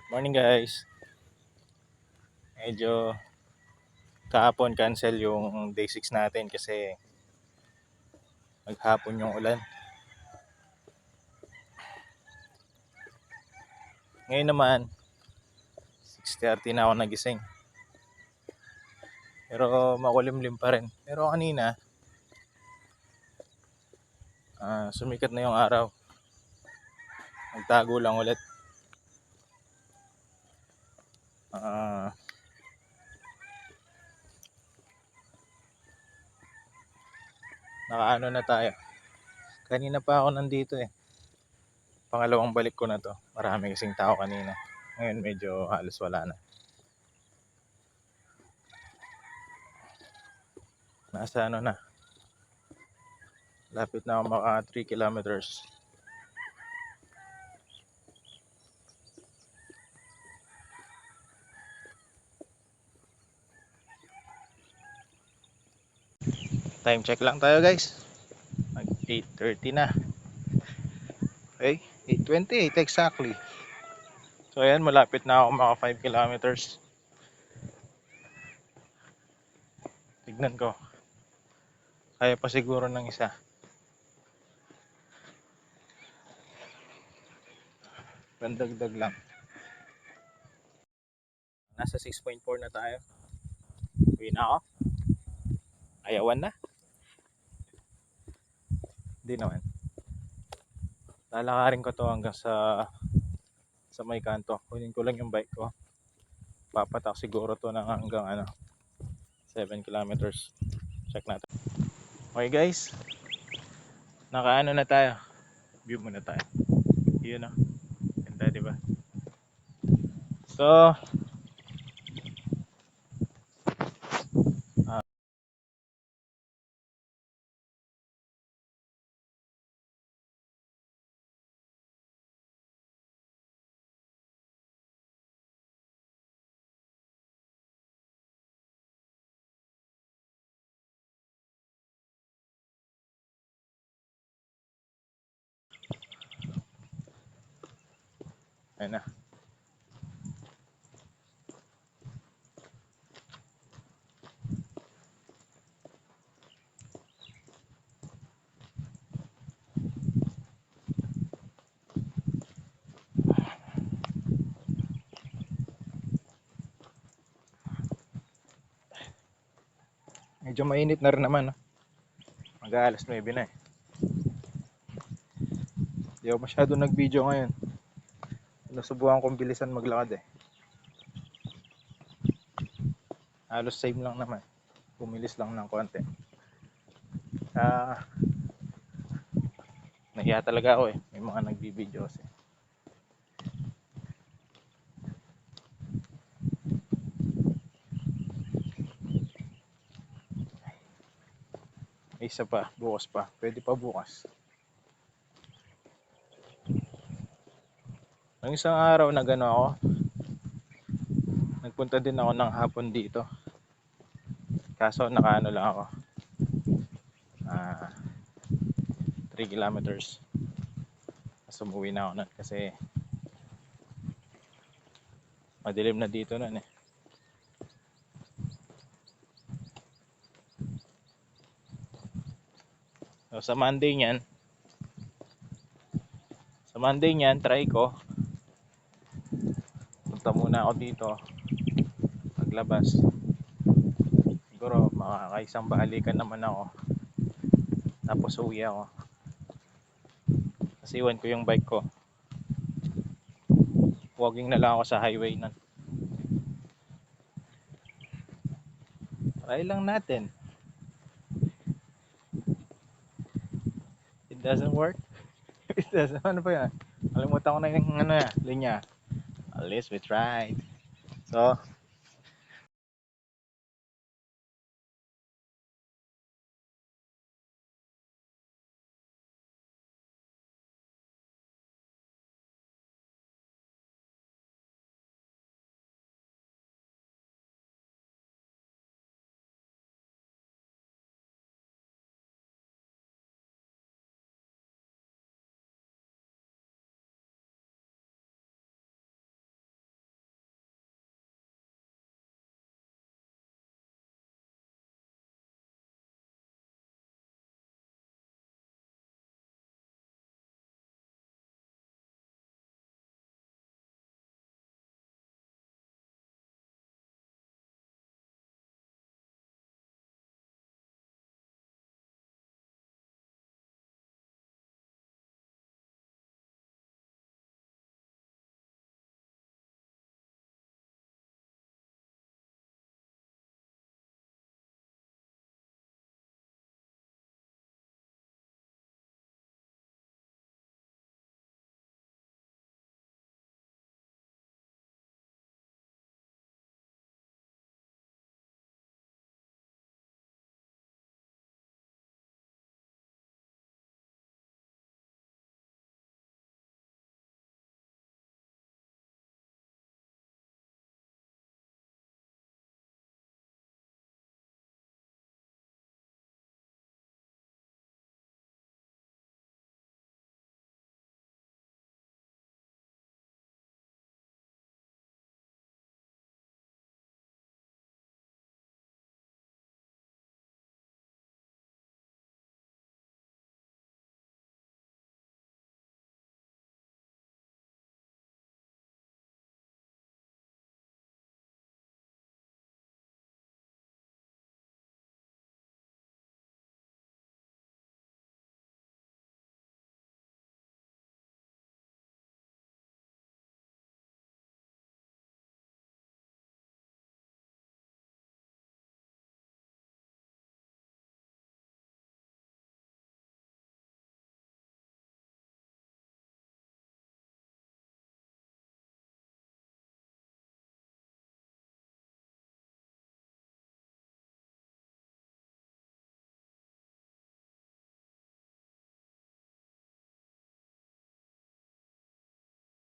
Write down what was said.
Morning guys. Medyo kahapon cancel yung day 6 natin kasi maghapon yung ulan. Ngayon naman 6:30 na ako nagising. Pero makulimlim pa rin. Pero kanina sumikat na yung araw. Nagtago lang ulit. Ah, Nakaano na tayo. Kanina pa ako nandito eh. Pangalawang balik ko na to. Marami kasing tao kanina. Ngayon medyo halos wala na. Nasa ano na. Lapit na ako maka 3 kilometers. Time check lang tayo guys. Mag 8:30 na. Okay, 8:28 exactly. So ayan, malapit na ako maka 5 kilometers. Tignan ko. Kaya pa siguro ng isa. Pandagdag lang. Nasa 6.4 na tayo. Uwi na ako. Ayawan na. Hindi naman. Lalakarin ko to hanggang sa may kanto. Kunin ko lang yung bike ko. Papatak siguro to ng hanggang 7 kilometers. Check natin. Okay guys. Nakaano na tayo. View muna tayo. Yun o. Ganda diba? So, ayun na. Medyo mainit na rin naman. No? Mag-aalas 9 na eh. Di ako masyado nag-video ngayon. Nasubukan kong bilisan maglakad eh. Halos same lang naman. Bumilis lang ng konti. Nahiya talaga ako eh. May mga nagbibideo kasi. May isa pa. Bukas pa. Pwede pa bukas. Nung isang araw na gano ako, nagpunta din ako ng hapon dito. Kaso nakaano lang ako. 3 kilometers. Sumuwi na ako nun kasi madilim na dito nun eh. So, sa Monday niyan, try ko. Punta muna ako dito. Maglabas. Siguro makakaisang balikan naman ako. Tapos uwi ako. Kasi iwan ko yung bike ko. Walking na lang ako sa highway nun. Try lang natin. It doesn't work. It doesn't. Ano pa yan? Kalimutan ko na yung linya. At least we tried. So,